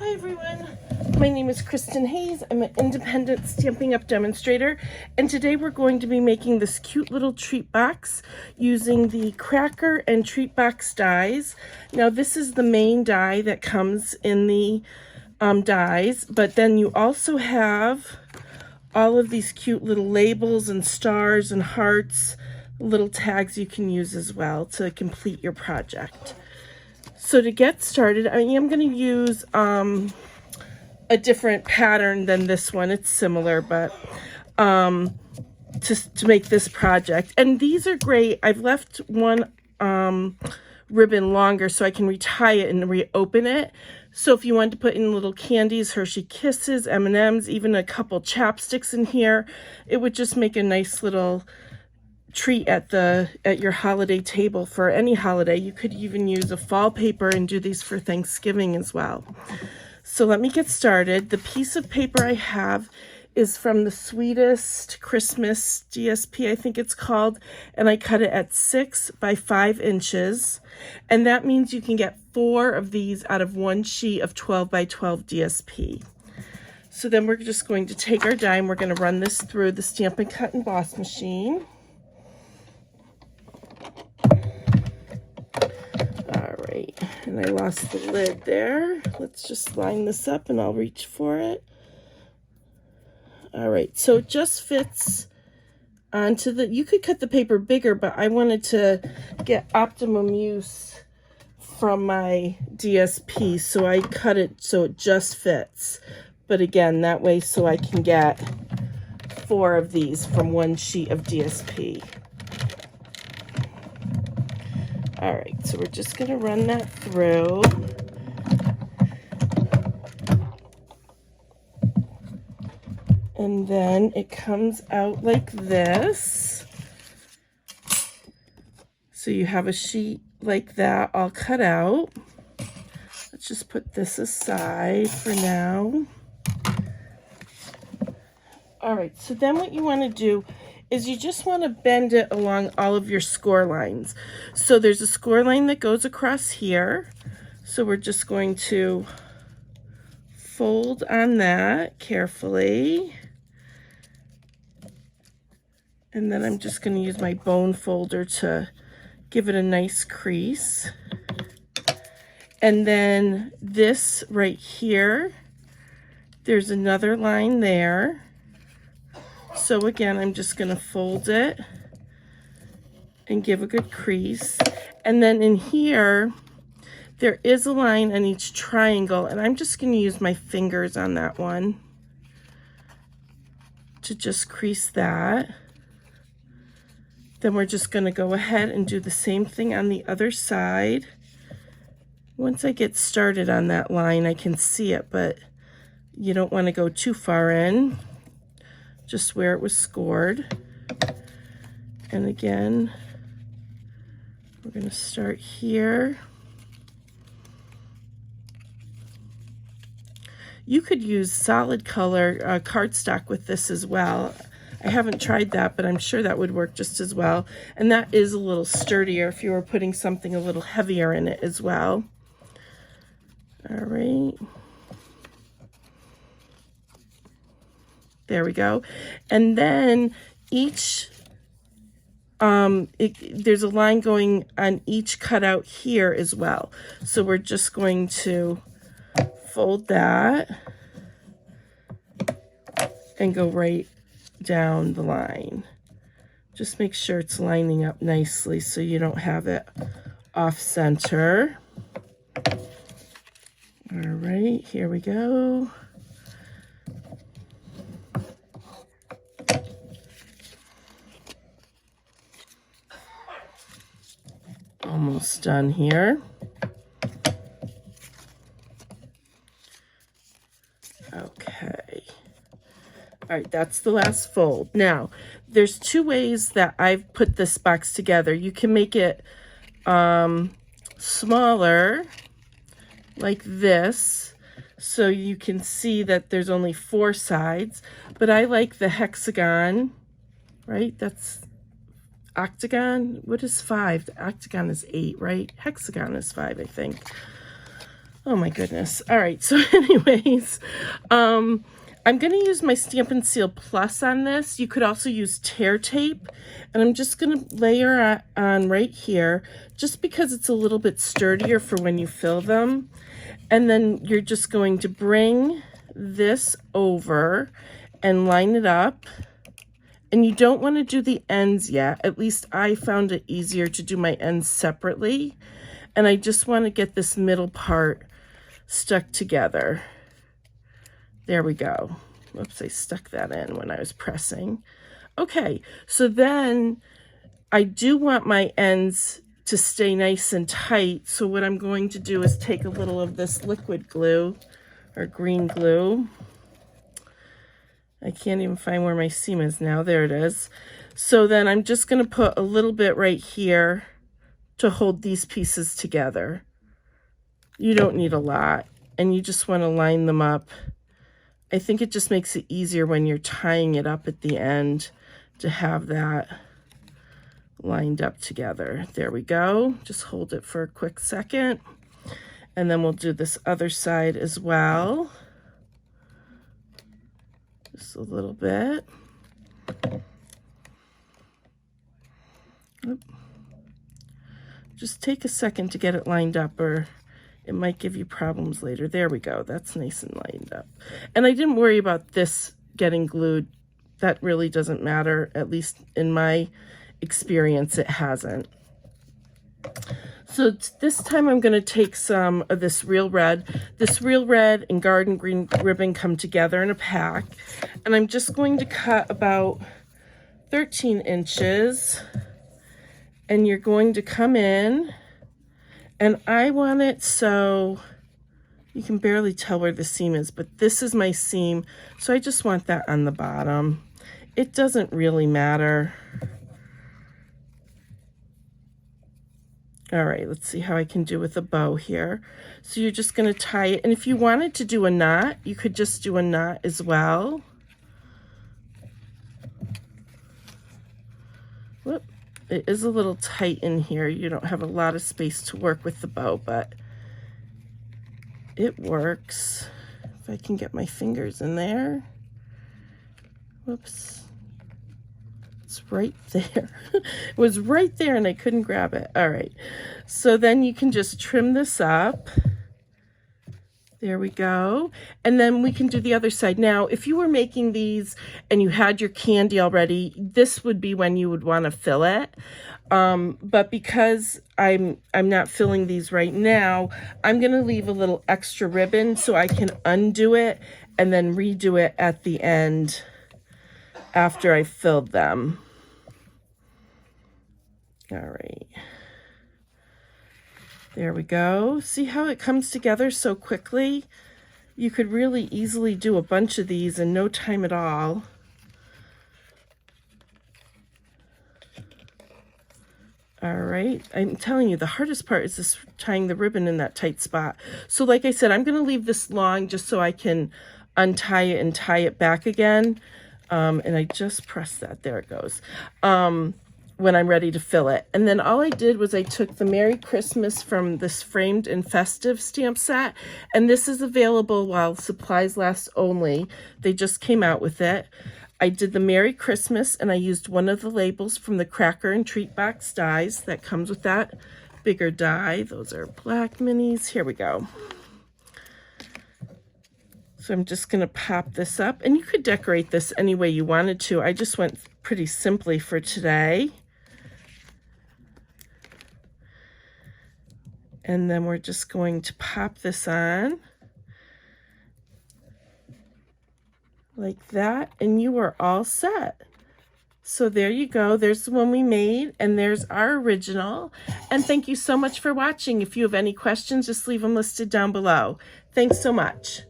Hi everyone, my name is Kristin Hayes. I'm an independent Stampin' Up! Demonstrator, and today we're going to be making this cute little treat box using the cracker and treat box dies. Now this is the main die that comes in the dies, but then you also have all of these cute little labels and stars and hearts, little tags you can use as well to complete your project. So to get started, I am going to use a different pattern than this one. It's similar, but to make this project. And these are great. I've left one ribbon longer so I can retie it and reopen it. So if you want to put in little candies, Hershey Kisses, M&Ms, even a couple chapsticks in here, it would just make a nice little treat at your holiday table for any holiday. You could even use a fall paper and do these for Thanksgiving as well. So let me get started. The piece of paper I have is from the Sweetest Christmas DSP, I think it's called, and I cut it at 6 by 5 inches, and that means you can get 4 of these out of one sheet of 12 by 12 DSP. So then we're just going to take our die and we're going to run this through the Stampin' Cut and Boss machine. And I lost the lid there. Let's just line this up and I'll reach for it. All right, so it just fits onto the, you could cut the paper bigger, but I wanted to get optimum use from my DSP, so I cut it so it just fits. But again, that way so I can get 4 of these from one sheet of DSP. All right, so we're just going to run that through. And then it comes out like this. So you have a sheet like that all cut out. Let's just put this aside for now. All right, so then what you want to do is you just want to bend it along all of your score lines. So there's a score line that goes across here. So we're just going to fold on that carefully. And then I'm just going to use my bone folder to give it a nice crease. And then this right here, there's another line there. So again, I'm just going to fold it and give a good crease. And then in here, there is a line on each triangle, and I'm just going to use my fingers on that one to just crease that. Then we're just going to go ahead and do the same thing on the other side. Once I get started on that line, I can see it, but you don't want to go too far in. Just where it was scored. And again, we're going to start here. You could use solid color cardstock with this as well. I haven't tried that, but I'm sure that would work just as well. And that is a little sturdier if you were putting something a little heavier in it as well. All right. There we go. And then each, there's a line going on each cutout here as well. So we're just going to fold that and go right down the line. Just make sure it's lining up nicely so you don't have it off center. All right, here we go. Almost done here. Okay. All right, that's the last fold. Now, there's 2 ways that I've put this box together. You can make it smaller, like this, so you can see that there's only 4 sides. But I like the hexagon, right? That's octagon. What is 5? The octagon is 8, right? Hexagon is 5, I think. Oh my goodness. All right, so anyways, I'm going to use my Stampin' Seal Plus on this. You could also use tear tape, and I'm just going to layer on right here, just because it's a little bit sturdier for when you fill them. And then you're just going to bring this over and line it up. And you don't want to do the ends yet. At least I found it easier to do my ends separately. And I just want to get this middle part stuck together. There we go. Whoops, I stuck that in when I was pressing. Okay, so then I do want my ends to stay nice and tight. So what I'm going to do is take a little of this liquid glue or green glue. I can't even find where my seam is now. There it is. So then I'm just going to put a little bit right here to hold these pieces together. You don't need a lot, and you just want to line them up. I think it just makes it easier when you're tying it up at the end to have that lined up together. There we go. Just hold it for a quick second, and then we'll do this other side as well. Just a little bit. Oop. Just take a second to get it lined up, or it might give you problems later. There we go. That's nice and lined up. And I didn't worry about this getting glued. That really doesn't matter. At least in my experience, it hasn't. So this time I'm going to take some of this real red. This real red and garden green ribbon come together in a pack. And I'm just going to cut about 13 inches. And you're going to come in, and I want it so you can barely tell where the seam is, but this is my seam, so I just want that on the bottom. It doesn't really matter. All right, let's see how I can do with a bow here. So you're just going to tie it, and if you wanted to do a knot, you could just do a knot as well. Whoop. It is a little tight in here. You don't have a lot of space to work with the bow, but it works. If I can get my fingers in there. Whoops. It's right there. It was right there and I couldn't grab it. All right. So then you can just trim this up. There we go. And then we can do the other side. Now, if you were making these and you had your candy already, this would be when you would want to fill it. But because I'm not filling these right now, I'm going to leave a little extra ribbon so I can undo it and then redo it at the end after I filled them. All right. There we go. See how it comes together so quickly? You could really easily do a bunch of these in no time at all. All right, I'm telling you, the hardest part is this tying the ribbon in that tight spot. So like I said, I'm going to leave this long just so I can untie it and tie it back again. And I just pressed that. There it goes. When I'm ready to fill it. And then all I did was I took the Merry Christmas from this framed and festive stamp set, and this is available while supplies last only. They just came out with it. I did the Merry Christmas, and I used one of the labels from the Cracker and Treat Box dies that comes with that bigger die. Those are black minis. Here we go. So I'm just going to pop this up, and you could decorate this any way you wanted to. I just went pretty simply for today. And then we're just going to pop this on like that, and you are all set. So there you go. There's the one we made, and there's our original. And thank you so much for watching. If you have any questions, just leave them listed down below. Thanks so much.